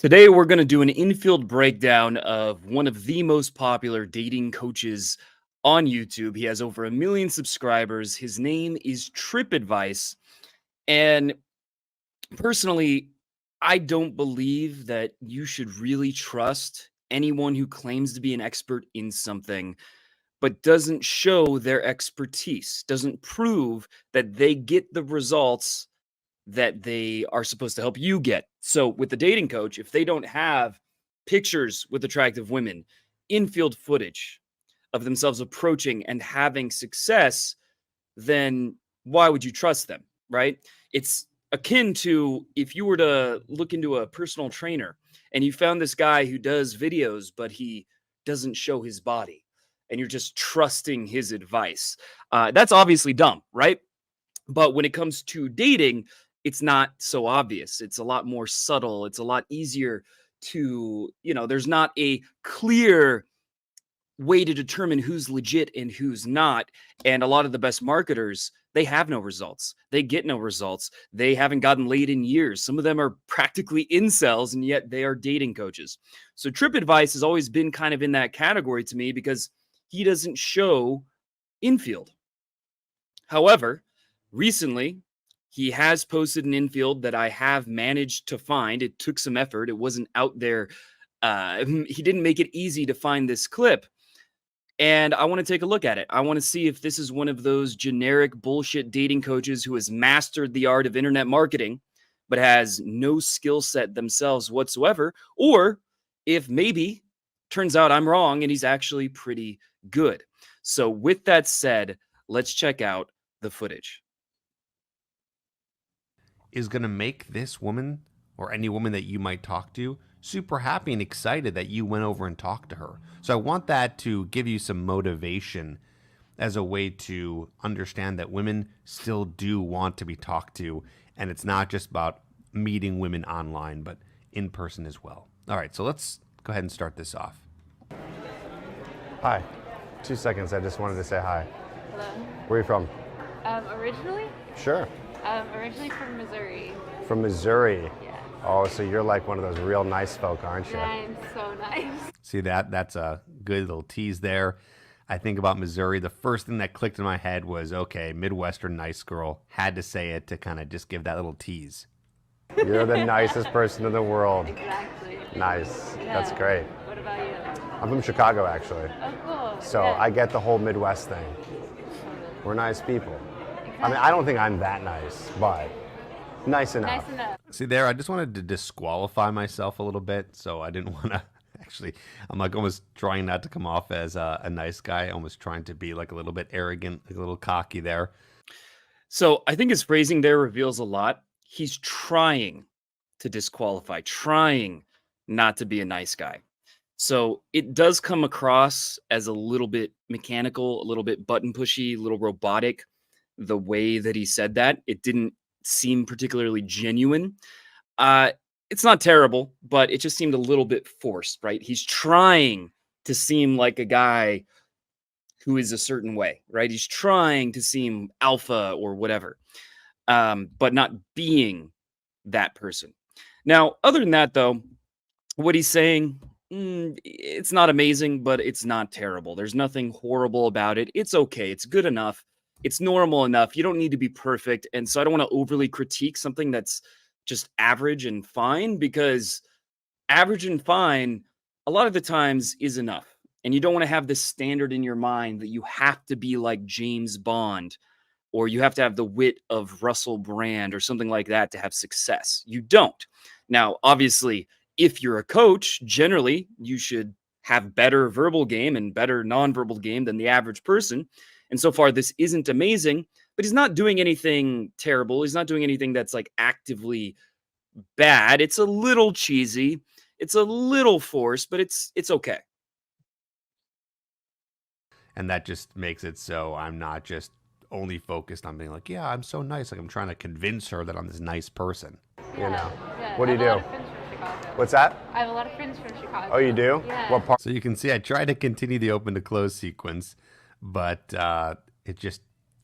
Today, we're going to do an infield breakdown of one of the most popular dating coaches on YouTube. He has over 1 million subscribers. His name is Tripp. And personally, I don't believe that you should really trust anyone who claims to be an expert in something, but doesn't show their expertise, doesn't prove that they get the results that they are supposed to help you get. So with the dating coach, if they don't have pictures with attractive women, infield footage of themselves approaching and having success, then why would you trust them, right? It's akin to if you were to look into a personal trainer and you found this guy who does videos, but he doesn't show his body and you're just trusting his advice. That's obviously dumb, right? But when it comes to dating, it's not so obvious. It's a lot more subtle. It's a lot easier to, there's not a clear way to determine who's legit and who's not. And a lot of the best marketers, they have no results. They get no results. They haven't gotten laid in years. Some of them are practically incels, and yet they are dating coaches. So Trip Advice has always been kind of in that category to me because he doesn't show infield. However, recently, he has posted an infield that I have managed to find. It took some effort. It wasn't out there. He didn't make it easy to find this clip. And I want to take a look at it. I want to see if this is one of those generic bullshit dating coaches who has mastered the art of internet marketing, but has no skill set themselves whatsoever, or if maybe turns out I'm wrong and he's actually pretty good. So with that said, let's check out the footage. Is going to make this woman or any woman that you might talk to super happy and excited that you went over and talked to her. So I want that to give you some motivation as a way to understand that women still do want to be talked to, and it's not just about meeting women online, but in person as well. All right, so let's go ahead and start this off. Hi. 2 seconds, I just wanted to say hi. Hello. Where are you from? Originally? Sure. Originally from Missouri. From Missouri? Yeah. Oh, so you're like one of those real nice folk, aren't you? I'm so nice. See that's a good little tease there. I think about Missouri. The first thing that clicked in my head was, okay, Midwestern nice girl. Had to say it to kind of just give that little tease. You're the nicest person in the world. Exactly. Nice. Yeah. That's great. What about you? I'm from Chicago, actually. Oh, cool. So yeah. I get the whole Midwest thing. We're nice people. I mean, I don't think I'm that nice, but nice enough. Nice enough. See there, I just wanted to disqualify myself a little bit, so I didn't want to actually, I'm like almost trying not to come off as a nice guy, almost trying to be like a little bit arrogant, like a little cocky there. So I think his phrasing there reveals a lot. He's trying to disqualify, trying not to be a nice guy. So it does come across as a little bit mechanical, a little bit button pushy, a little robotic. The way that he said that, it didn't seem particularly genuine. It's not terrible, but it just seemed a little bit forced, right? He's trying to seem like a guy who is a certain way, right? He's trying to seem alpha or whatever, but not being that person. Now, other than that, though, what he's saying, it's not amazing, but it's not terrible. There's nothing horrible about it. It's okay. It's good enough. It's normal enough. You don't need to be perfect. And so I don't want to overly critique something that's just average and fine, because average and fine a lot of the times is enough. And you don't want to have this standard in your mind that you have to be like James Bond, or you have to have the wit of Russell Brand or something like that to have success. You don't. Now, obviously, if you're a coach, generally you should have better verbal game and better nonverbal game than the average person. And so far, this isn't amazing, but he's not doing anything terrible. He's not doing anything that's like actively bad. It's a little cheesy. It's a little forced, but it's okay. And that just makes it so I'm not just only focused on being like, yeah, I'm so nice. Like I'm trying to convince her that I'm this nice person. You know. Yeah. What do you do? I have a lot of friends from Chicago. What's that? I have a lot of friends from Chicago. Oh, you do? Yeah. What part? So you can see I tried to continue the open to close sequence, but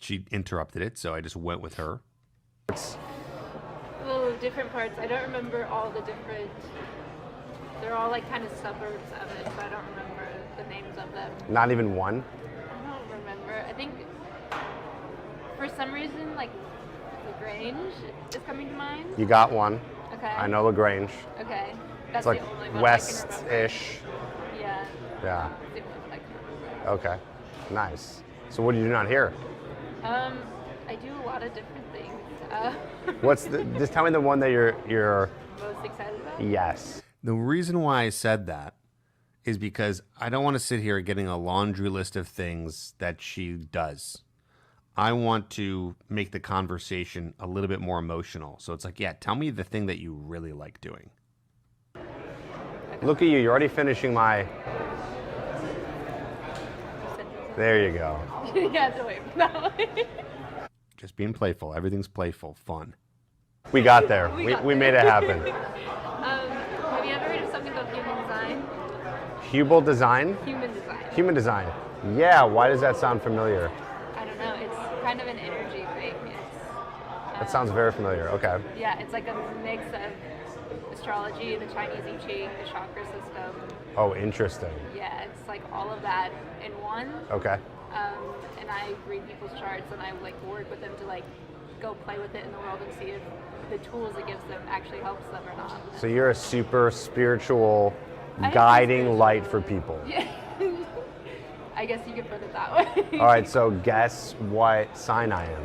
she interrupted it, so I just went with her. Little different parts. I don't remember all the different They're all like kind of suburbs of it, so I don't remember the names of them. Not even one? I don't remember. I think for some reason, like LaGrange is coming to mind. You got one. Okay. I know LaGrange. Okay. That's It's like the only one I can remember. west-ish. Yeah. Yeah. That's the only one I can remember. Okay. Nice. So what do you do not here? I do a lot of different things. Just tell me the one that you're Most excited about? yes. The reason why I said that is because I don't want to sit here getting a laundry list of things that she does. I want to make the conversation a little bit more emotional. So it's like, yeah, tell me the thing that you really like doing. Look at you. You're already finishing my. There you go. You have to wait for that one. Just being playful. Everything's playful, fun. We got there. We made it happen. Have you ever heard of something called human design? Hubel design? Human design. Human design. Yeah, why does that sound familiar? I don't know. It's kind of an energy thing. That sounds very familiar. Okay. Yeah, it's like a mix of astrology, the Chinese I Ching, the chakra system. Oh, interesting. Yeah, it's like all of that in one. Okay. And I read people's charts and I like work with them to like go play with it in the world and see if the tools it gives them actually helps them or not. So you're a super spiritual I am guiding spiritual. light for people. Yeah. I guess you could put it that way. All right, so guess what sign I am.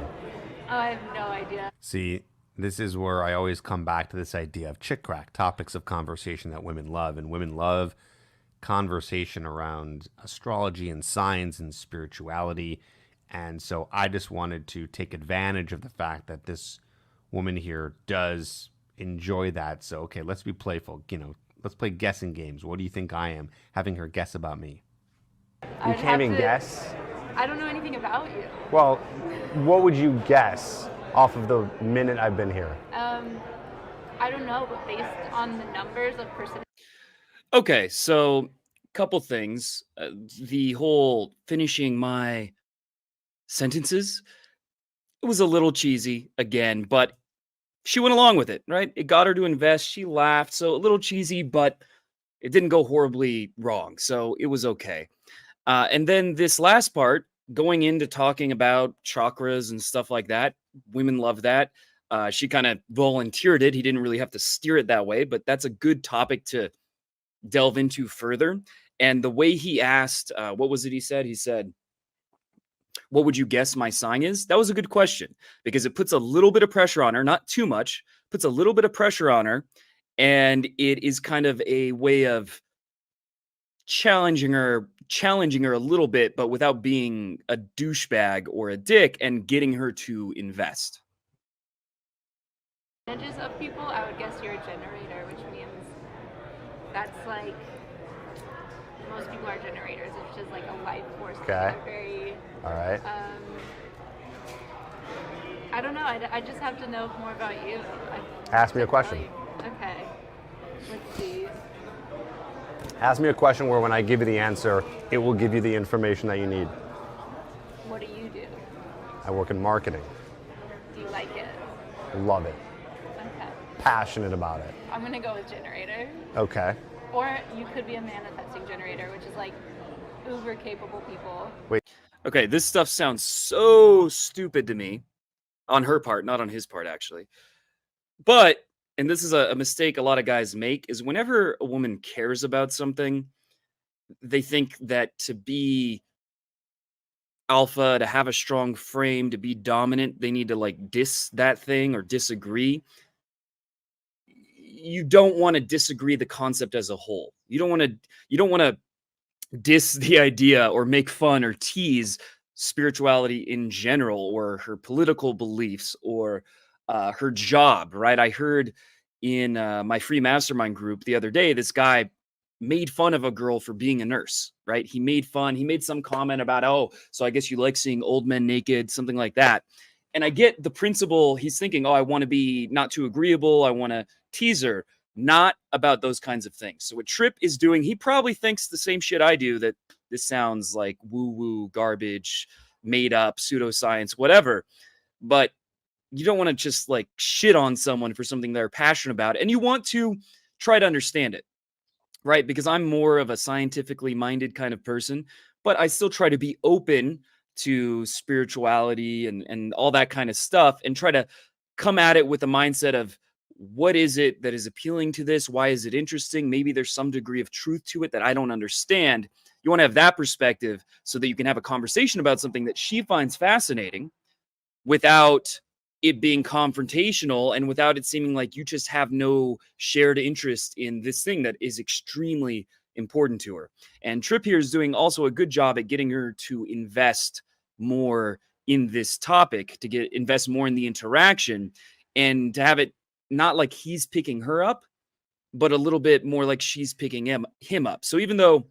Oh, I have no idea. See, this is where I always come back to this idea of chick crack, topics of conversation that women love. And women love conversation around astrology and signs and spirituality. And so I just wanted to take advantage of the fact that this woman here does enjoy that. So, okay, let's be playful. Let's play guessing games. What do you think I am? Having her guess about me. You can't even guess? I don't know anything about you. Well, what would you guess off of the minute I've been here? I don't know, but based on the numbers of person. Okay, so couple things. The whole finishing my sentences, it was a little cheesy again, but she went along with it, right? It got her to invest. She laughed, so a little cheesy, but it didn't go horribly wrong, so it was okay. And then this last part, going into talking about chakras and stuff like that, women love that. She kind of volunteered it. He didn't really have to steer it that way, but that's a good topic to delve into further. And the way he asked, what was it he said? He said, what would you guess my sign is? That was a good question because it puts a little bit of pressure on her, not too much, puts a little bit of pressure on her. And it is kind of a way of challenging her a little bit, but without being a douchebag or a dick, and getting her to invest. Percentages of people, I would guess you're a generator, which means that's like most people are generators. It's just like a life force. Okay. They're very. All right. I don't know. I just have to know more about you. Ask me a question. Okay. Let's see. Ask me a question where when I give you the answer, it will give you the information that you need. What do you do? I work in marketing. Do you like it? Love it. Okay. Passionate about it. I'm gonna go with generator. Okay. Or you could be a manifesting generator, which is like uber capable people. Okay, this stuff sounds so stupid to me on her part, not on his part, actually. But, and this is a mistake a lot of guys make, is whenever a woman cares about something, they think that to be alpha, to have a strong frame, to be dominant, they need to like diss that thing or disagree. You don't want to disagree the concept as a whole. You don't want to diss the idea or make fun or tease spirituality in general, or her political beliefs, or her job, right? I heard in my free mastermind group the other day, this guy made fun of a girl for being a nurse, right? He made some comment about, oh, so I guess you like seeing old men naked, something like that. And I get the principle. He's thinking, oh, I want to be not too agreeable. I want to tease her. Not about those kinds of things. So what Tripp is doing, he probably thinks the same shit I do, that this sounds like woo-woo, garbage, made up, pseudoscience, whatever. But you don't want to just like shit on someone for something they're passionate about, and you want to try to understand it. right? Because I'm more of a scientifically minded kind of person, but I still try to be open to spirituality and all that kind of stuff and try to come at it with a mindset of what is it that is appealing to this? Why is it interesting? Maybe there's some degree of truth to it that I don't understand. You want to have that perspective so that you can have a conversation about something that she finds fascinating without it being confrontational and without it seeming like you just have no shared interest in this thing that is extremely important to her. And Tripp here is doing also a good job at getting her to invest more in this topic, to get invest more in the interaction, and to have it not like he's picking her up, but a little bit more like she's picking him up. So even though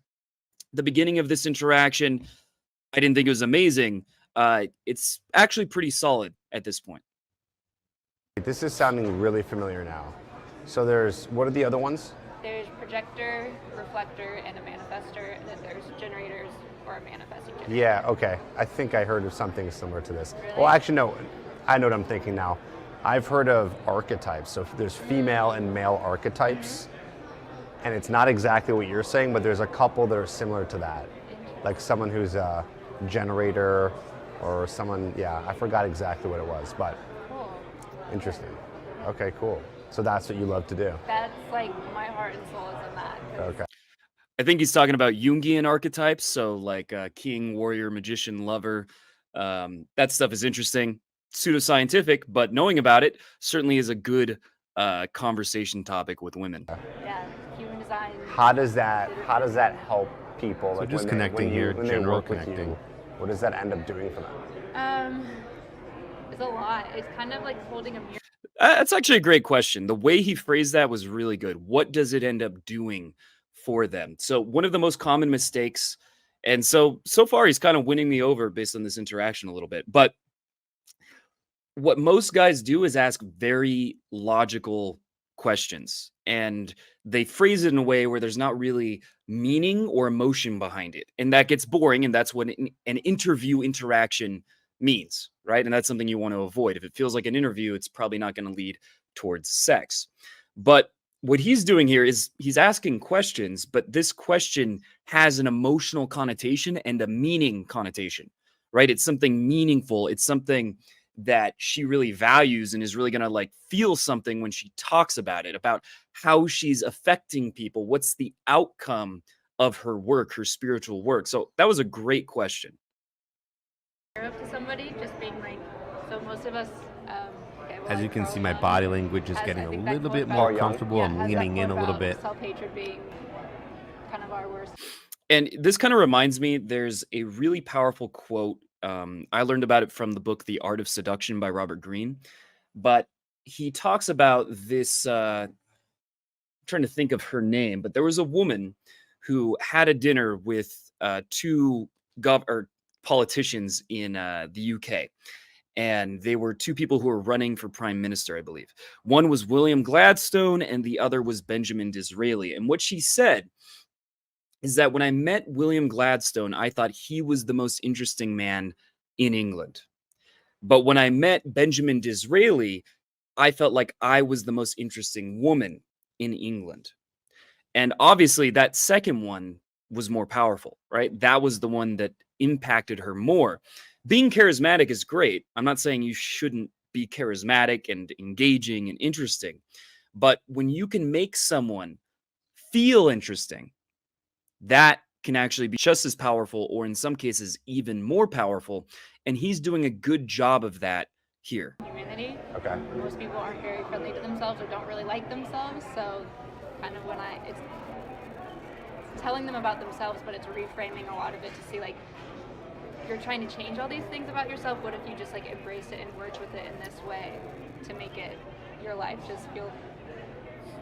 the beginning of this interaction, I didn't think it was amazing, it's actually pretty solid at this point. This is sounding really familiar now. So what are the other ones? There's projector, reflector, and a manifester, and then there's generators or a manifesting generator. Yeah, okay. I think I heard of something similar to this. Really? Well, actually, no. I know what I'm thinking now. I've heard of archetypes. So there's female and male archetypes. And it's not exactly what you're saying, but there's a couple that are similar to that. Like someone who's a generator or someone, yeah, I forgot exactly what it was, but Cool. interesting. Okay, cool. So that's what you love to do. That's like my heart and soul is in that. 'Cause Okay. I think he's talking about Jungian archetypes, so like king, warrior, magician, lover. That stuff is interesting, pseudoscientific, but knowing about it certainly is a good conversation topic with women. Yeah, human design. How does that help people? So just connecting here, when they general work with connecting. you, what does that end up doing for them? It's a lot. It's kind of like holding a mirror. That's actually a great question. The way he phrased that was really good. What does it end up doing for them? So one of the most common mistakes, and so far he's kind of winning me over based on this interaction a little bit, but what most guys do is ask very logical questions, and they phrase it in a way where there's not really meaning or emotion behind it, and that gets boring, and that's what an interview interaction means, right? And that's something you want to avoid. If it feels like an interview, it's probably not going to lead towards sex. But what he's doing here is he's asking questions, but this question has an emotional connotation and a meaning connotation, right? It's something meaningful. It's something that she really values and is really going to like feel something when she talks about it, about how she's affecting people. What's the outcome of her work, her spiritual work? So that was a great question. Up to somebody, just being like, so most of us, okay, well, As you like, can Carl see, my Jung body language is has, getting I a think, that little core bit value. more Jung. comfortable. Yeah, I'm has that leaning core in a little value of bit. Self-hatred being kind of our worst. And this kind of reminds me, there's a really powerful quote. I learned about it from the book The Art of Seduction by Robert Greene. But he talks about this. I'm trying to think of her name, but there was a woman who had a dinner with two politicians in the UK. And they were two people who were running for prime minister, I believe. One was William Gladstone, and the other was Benjamin Disraeli. And what she said is that when I met William Gladstone, I thought he was the most interesting man in England. But when I met Benjamin Disraeli, I felt like I was the most interesting woman in England. And obviously, that second one was more powerful, right? That was the one that impacted her more. Being charismatic is great. I'm not saying you shouldn't be charismatic and engaging and interesting. But when you can make someone feel interesting, that can actually be just as powerful, or in some cases, even more powerful. And he's doing a good job of that here. Humanity. Okay. Most people aren't very friendly to themselves or don't really like themselves. So, kind of it's telling them about themselves, but it's reframing a lot of it to see like you're trying to change all these things about yourself. What if you just like embrace it and work with it in this way to make it your life just feel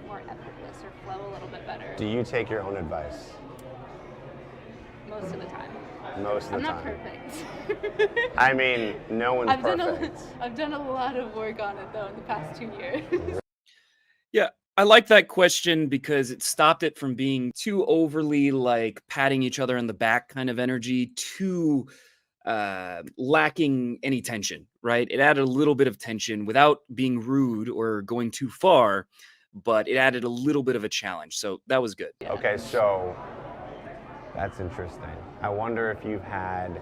more effortless or flow a little bit better? Do you take your own advice? Most of the time. Most of the I'm time. not perfect. I mean, no one's I've perfect. done a lot of work on it though in the past 2 years. Yeah, I like that question because it stopped it from being too overly like patting each other on the back kind of energy, too lacking any tension, right? It added a little bit of tension without being rude or going too far, but it added a little bit of a challenge. So that was good. Okay, so that's interesting. I wonder if you've had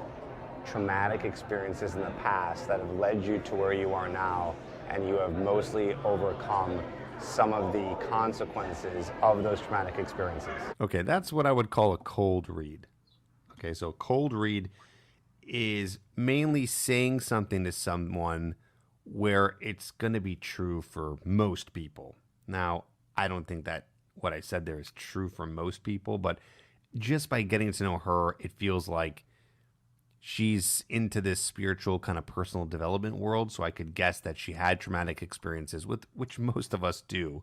traumatic experiences in the past that have led you to where you are now, and you have mostly overcome some of the consequences of those traumatic experiences. Okay, that's what I would call a cold read. Okay, so a cold read is mainly saying something to someone where it's going to be true for most people. Now, I don't think that what I said there is true for most people, but just by getting to know her, it feels like she's into this spiritual kind of personal development world. So I could guess that she had traumatic experiences, with which most of us do,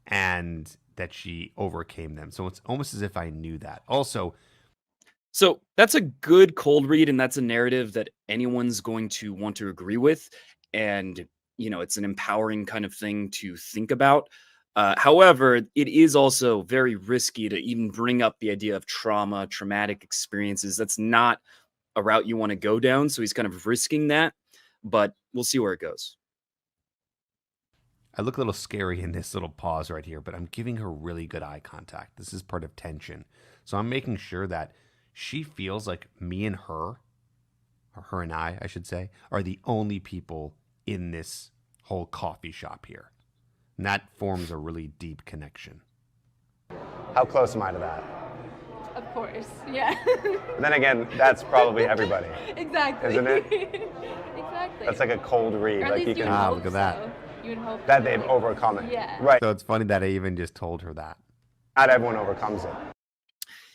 and that she overcame them. So it's almost as if I knew that. Also, So that's a good cold read, and that's a narrative that anyone's going to want to agree with. And, it's an empowering kind of thing to think about. However, it is also very risky to even bring up the idea of trauma, traumatic experiences. That's not a route you want to go down. So he's kind of risking that, but we'll see where it goes. I look a little scary in this little pause right here, but I'm giving her really good eye contact. This is part of tension. So I'm making sure that she feels like me and her, or her and I should say, are the only people in this whole coffee shop here. And that forms a really deep connection. How close am I to that? Of course, yeah. But then again, that's probably everybody. Exactly. Isn't it? Exactly. That's like a cold read. Or at Like least you you can would hope look at that. so. You would hope that so, they've like, overcome it. Yeah. Right. So it's funny that I even just told her that. Not everyone overcomes it.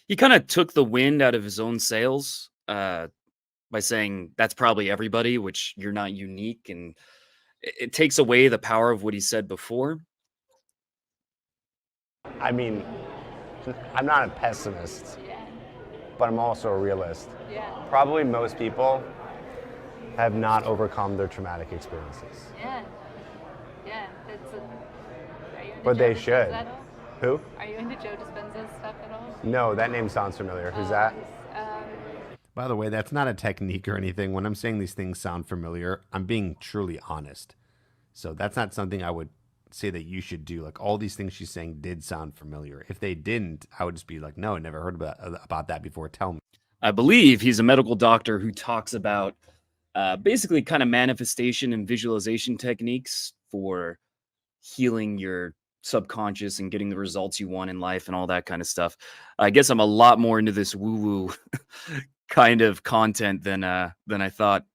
He kind of took the wind out of his own sails by saying that's probably everybody, which you're not unique. And it takes away the power of what he said before. I mean, I'm not a pessimist, Yeah. but I'm also a realist. Yeah. Probably most people have not overcome their traumatic experiences. Yeah. Yeah. Are you into But Joe they Dispenza should. at all? Who? Are you into Joe Dispenza's stuff at all? No, that name sounds familiar. Who's that? By the way, that's not a technique or anything. When I'm saying these things sound familiar, I'm being truly honest. So that's not something I would say that you should do. Like, all these things she's saying did sound familiar. If they didn't, I would just be like, no, I never heard about that before. Tell me. I believe he's a medical doctor who talks about basically kind of manifestation and visualization techniques for healing your subconscious and getting the results you want in life and all that kind of stuff. I guess I'm a lot more into this woo-woo kind of content than I thought.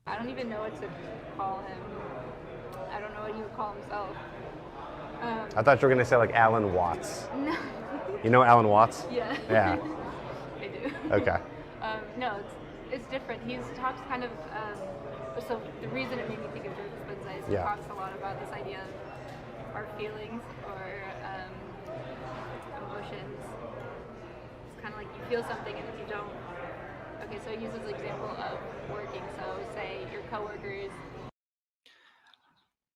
I don't even know what to call him. I don't know what he would call himself. I thought you were going to say like Alan Watts. No. You know Alan Watts? Yeah. Yeah. I do. Okay. No, it's different. He talks kind of. So the reason it made me think of Joe Dispenza is he Yeah. talks a lot about this idea of our feelings or emotions. It's kind of like you feel something, and if you don't. Okay, so he uses the example of working. So say your coworkers.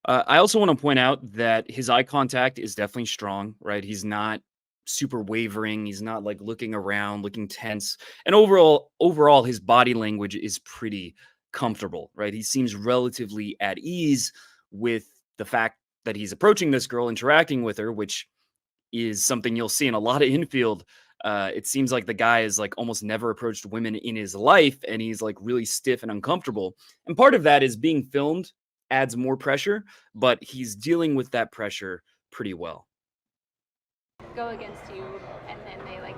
I also want to point out that his eye contact is definitely strong, right? He's not super wavering. He's not like looking around, looking tense. And overall, his body language is pretty comfortable, right? He seems relatively at ease with the fact that he's approaching this girl, interacting with her, which is something you'll see in a lot of infield. It seems like the guy is like almost never approached women in his life, and he's like really stiff and uncomfortable. And part of that is being filmed adds more pressure, but he's dealing with that pressure pretty well. Go against you, and then they like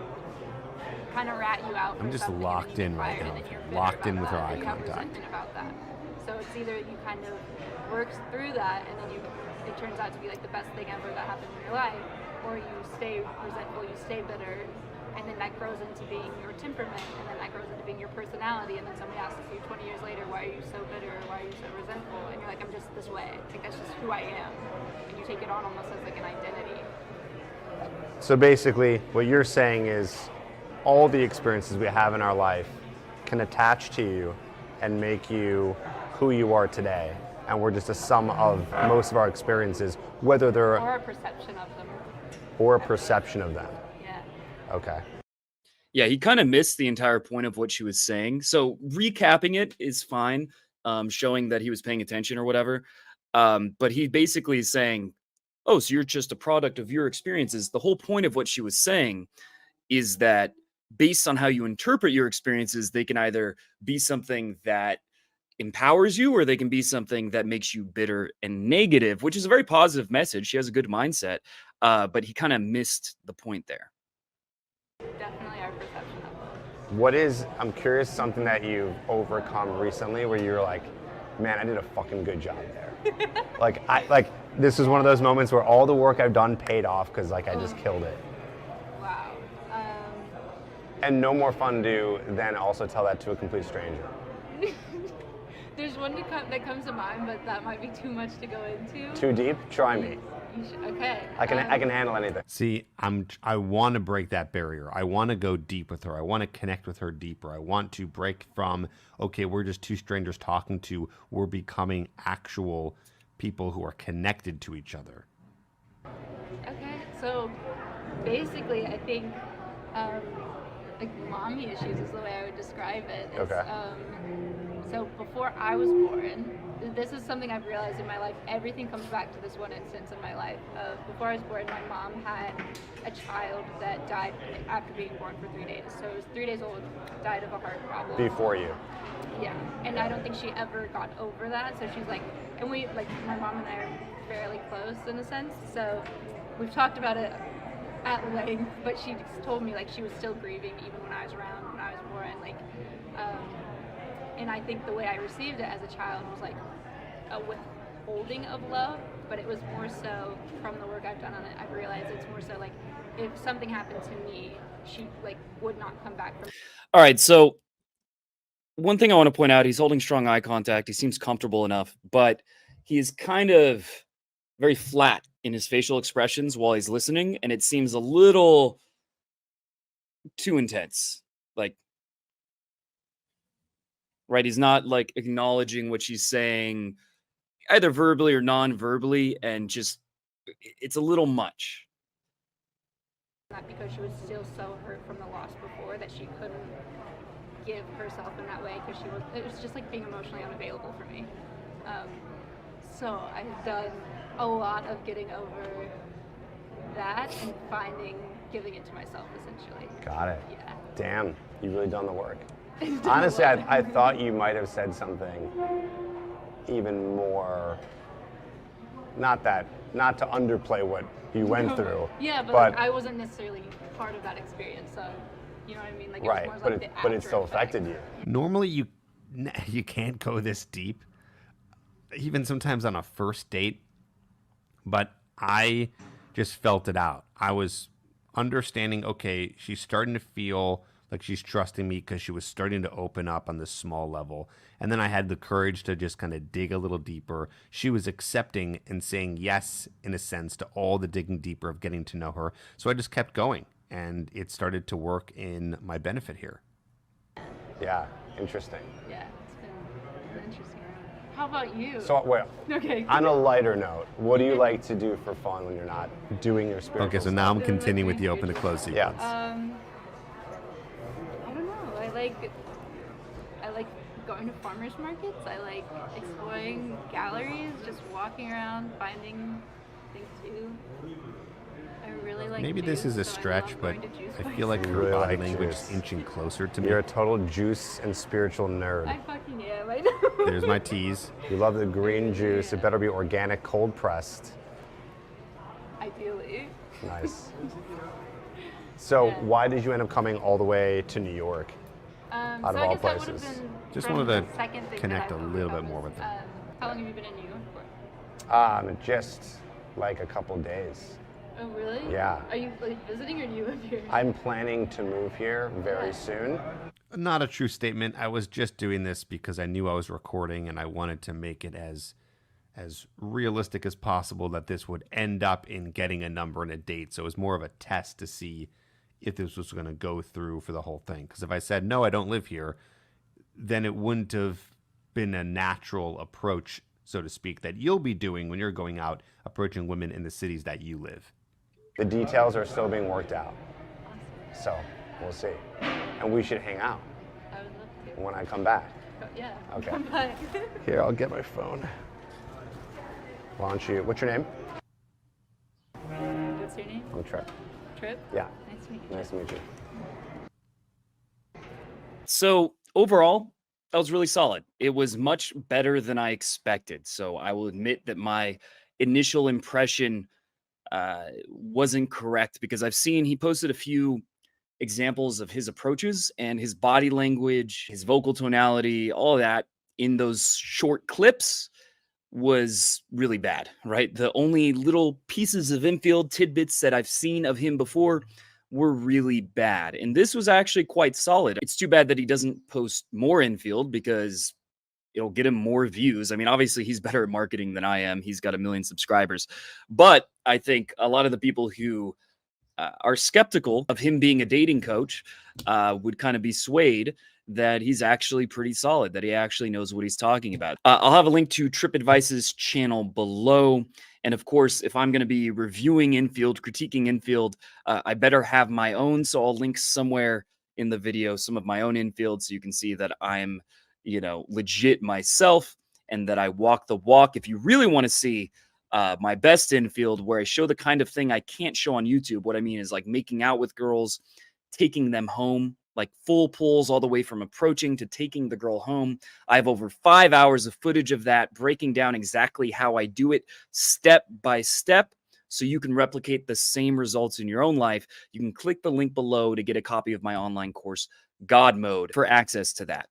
kind of rat you out. I'm for just something, locked and then you in right get fired, now. and then you're bitter Locked in about with her that, eye and you have contact. resentment about that. So it's either you kind of work through that, and then it turns out to be like the best thing ever that happened in your life, or you stay resentful, you stay bitter, and then that grows into being your temperament, and then that grows into being your personality, and then somebody asks you 20 years later, why are you so bitter, or why are you so resentful, and you're like, I'm just this way, like that's just who I am, and you take it on almost as like an identity. So basically, what you're saying is all the experiences we have in our life can attach to you and make you who you are today. And we're just a sum of most of our experiences, whether they're Or a perception of them. or a perception of them. Yeah. Okay. Yeah, he kind of missed the entire point of what she was saying. So recapping it is fine, showing that he was paying attention or whatever. But he basically is saying oh, so you're just a product of your experiences. The whole point of what she was saying is that based on how you interpret your experiences, they can either be something that empowers you or they can be something that makes you bitter and negative, which is a very positive message. She has a good mindset, but he kind of missed the point there. Definitely our perception of it. What is, I'm curious, something that you've overcome recently where you're like, man, I did a fucking good job there. like this is one of those moments where all the work I've done paid off because like I just killed it. Wow. And no more fun to then also tell that to a complete stranger. There's one that comes to mind, but that might be too much to go into. Too deep? Try me. Okay. I can handle anything. See, I want to break that barrier. I want to go deep with her. I want to connect with her deeper. I want to break from, okay, we're just two strangers talking, to we're becoming actual people who are connected to each other. Okay, so basically, I think like mommy issues is the way I would describe it. It's, Okay. So before I was born, this is something I've realized in my life. Everything comes back to this one instance in my life. Before I was born, my mom had a child that died after being born for 3 days. So it was 3 days old, died of a heart problem. Before you. Yeah, and I don't think she ever got over that. So she's like, and we, like, my mom and I are fairly close in a sense. So we've talked about it at length, but she just told me like she was still grieving even when I was around, when I was born. Like, and I think the way I received it as a child was like a withholding of love, but it was more so from the work I've done on it. I've realized it's more so like if something happened to me, she like would not come back from. All right, so one thing I want to point out, he's holding strong eye contact. He seems comfortable enough, but he is kind of very flat in his facial expressions while he's listening, and it seems a little too intense. Like, right, he's not like acknowledging what she's saying either verbally or non-verbally, and just it's a little much. Not because she was still so hurt from the loss before that she couldn't give herself in that way, because it was just like being emotionally unavailable for me. So I've done a lot of getting over that and giving it to myself essentially. Got it. Yeah. Damn, you've really done the work. Honestly, I thought you might have said something even more, not to underplay what you went through. Yeah, but like, I wasn't necessarily part of that experience, so you know what I mean? Like, it right, was more like but it still affected you. Normally, you can't go this deep, even sometimes on a first date, but I just felt it out. I was understanding, okay, she's starting to feel like she's trusting me because she was starting to open up on this small level. And then I had the courage to just kind of dig a little deeper. She was accepting and saying yes, in a sense, to all the digging deeper of getting to know her. So I just kept going, and it started to work in my benefit here. Yeah, interesting. Yeah, it's been an interesting round. How about you? So, well, okay. on a lighter note, what do you like to do for fun when you're not doing your spiritual Okay, so stuff? now I'm continuing with the open to close sequence. Yeah. I don't know. I like going to farmers markets. I like exploring galleries, just walking around, finding things to do. I really like Maybe juice, this is a so I stretch, love but going to juice I places. feel like You her really body like language juice. is inching closer to me. You're a total juice and spiritual nerd. I fucking am. I know. There's my tease. You love the green juice. It better be organic, cold pressed. Ideally. Nice. So, Yeah. why did you end up coming all the way to New York? Out of so all I guess that places. would have been Just from wanted to the second thing connect that a I've little bit overcome more is, with them. How long have you been in New York for? Just like a couple days. Oh, really? Yeah. Are you like visiting or do you live here? I'm planning to move here very soon. Not a true statement. I was just doing this because I knew I was recording and I wanted to make it as realistic as possible that this would end up in getting a number and a date. So it was more of a test to see if this was going to go through for the whole thing. Because if I said, no, I don't live here, then it wouldn't have been a natural approach, so to speak, that you'll be doing when you're going out approaching women in the cities that you live. The details are still being worked out. So, we'll see. And we should hang out I would love to. when I come back. Yeah. Okay. Come back. Here, I'll get my phone. Why don't you, what's your name? What's your name? I'm Tripp. Tripp? Yeah. Nice to meet you. Nice to meet you. So overall, that was really solid. It was much better than I expected. So I will admit that my initial impression wasn't correct because I've seen he posted a few examples of his approaches and his body language, his vocal tonality, all of that in those short clips was really bad, right? The only little pieces of infield tidbits that I've seen of him before were really bad. And this was actually quite solid. It's too bad that he doesn't post more infield because it'll get him more views. I mean, obviously, he's better at marketing than I am. He's got 1 million subscribers. But I think a lot of the people who are skeptical of him being a dating coach would kind of be swayed that he's actually pretty solid, that he actually knows what he's talking about. I'll have a link to Tripp Advice's channel below. And of course, if I'm going to be reviewing infield, critiquing infield, I better have my own. So I'll link somewhere in the video some of my own infield so you can see that I'm, legit myself and that I walk the walk. If you really want to see my best infield, where I show the kind of thing I can't show on YouTube. What I mean is like making out with girls, taking them home, like full pulls all the way from approaching to taking the girl home. I have over 5 hours of footage of that, breaking down exactly how I do it step by step so you can replicate the same results in your own life. You can click the link below to get a copy of my online course, God Mode, for access to that.